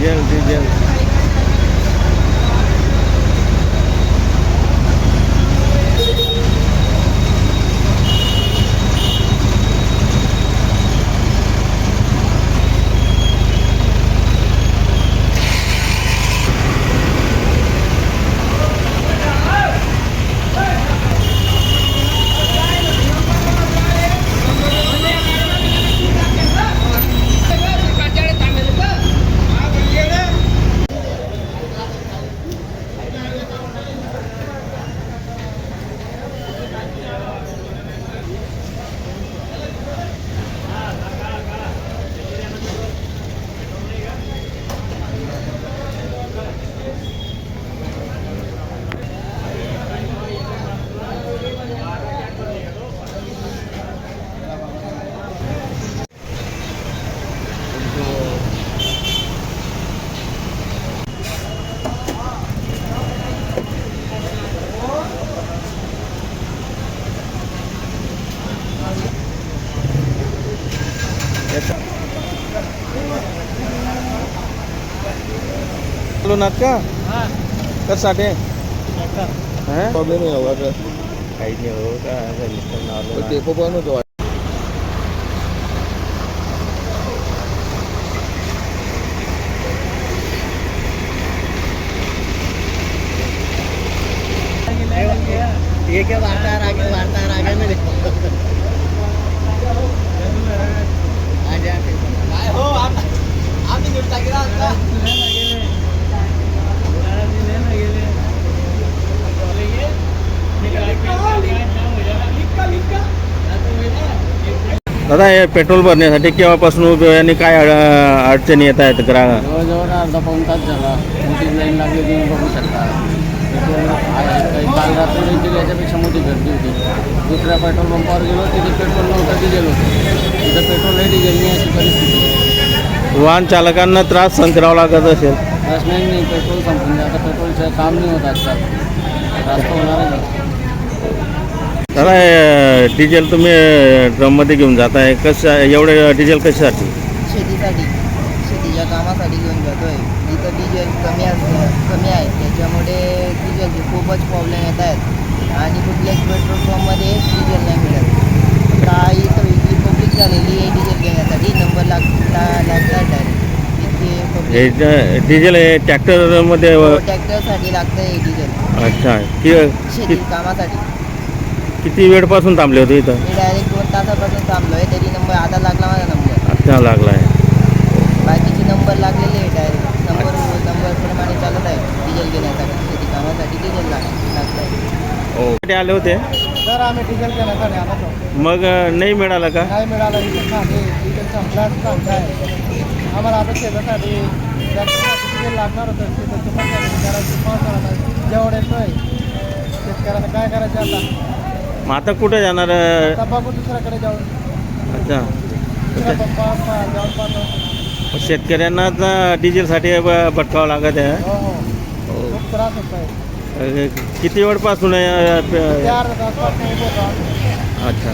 Diesel diesel नाथ का कशासाठी problem नाही होगा का काही नाही हो का ते पण होतो ये क्या वार्ता आगे में हो आप निपटा गिरा दादा हे पेट्रोल भरण्यासाठी केव्हापासून उभे आहे आणि काय अडचणी येत आहेत ग्राहक? जवळजवळ अर्धा पाऊण तास झाला. मोठी लाईन लागली तुम्ही बघू शकता. पेट्रोल काल रात्री देखील याच्यापेक्षा मोठी गर्दी होती. दुसऱ्या पेट्रोल पंपावर गेलो तिथे पेट्रोल नव्हतं, डिझेल होतं. तिथं पेट्रोल आहे डिझेल नाही अशी परिस्थिती. वाहन चालकांना त्रास सहन करावा लागत असेल. त्रास नाही, पेट्रोल संपून द्या. आता पेट्रोलचं काम नाही होत आजकाल. त्रास तर होणारच नाही. दादा डिझेल तुम्ही ड्रममध्ये घेऊन जाताय, कसं एवढं डिझेल कशासाठी? शेतीसाठी, शेतीच्या कामासाठी घेऊन जातो आहे. इथं डिझेल कमी आहे, त्याच्यामुळे डिझेलचे खूपच प्रॉब्लेम येत आहेत आणि कुठल्याच पेट्रोल पंपमध्ये डिझेल नाही मिळत. काही इथं इतकी पब्लिक झालेली आहे डिझेल घेण्यासाठी, नंबर लागतात डायरेक्ट इतके. डिझेल हे ट्रॅक्टरमध्ये ट्रॅक्टरसाठी लागतं हे डिझेल. अच्छा, शेती कामासाठी. किती वेळपासून थांबले होते इथं? मी डायरेक्ट 2 तासापासून थांबलो आहे, तरी नंबर आता लागला माझा नंबर. अच्छा लागला आहे. बाकीचे नंबर लागलेले आहे, डायरेक्ट नंबरप्रमाणे चालत आहे डिझेल घेण्यासाठी. शेती कामासाठी डिझेल लागत आहे. हो कुठे आले होते? सर आम्ही डिझेल घेण्यासाठी आलो होतो. मग नाही मिळालं का? नाही मिळालं. डिझेल संपलाच सांगता आहे. आम्हाला आता शेतासाठी डिझेल लागणार होतं. शेताचं पण करायचं पाऊस जेवढं येतोय शेतकऱ्यांना काय करायचं आता? मग आता कुठे जाणार? आता बघू दुसऱ्याकडे जाऊन. अच्छा, दुसऱ्या पंपा जाऊन पाहतो. शेतकऱ्यांनाच डिझेलसाठी भटकावं लागत आहे. हो हो, खूप त्रास होत आहे. किती वेळपासून 4 तास. अच्छा.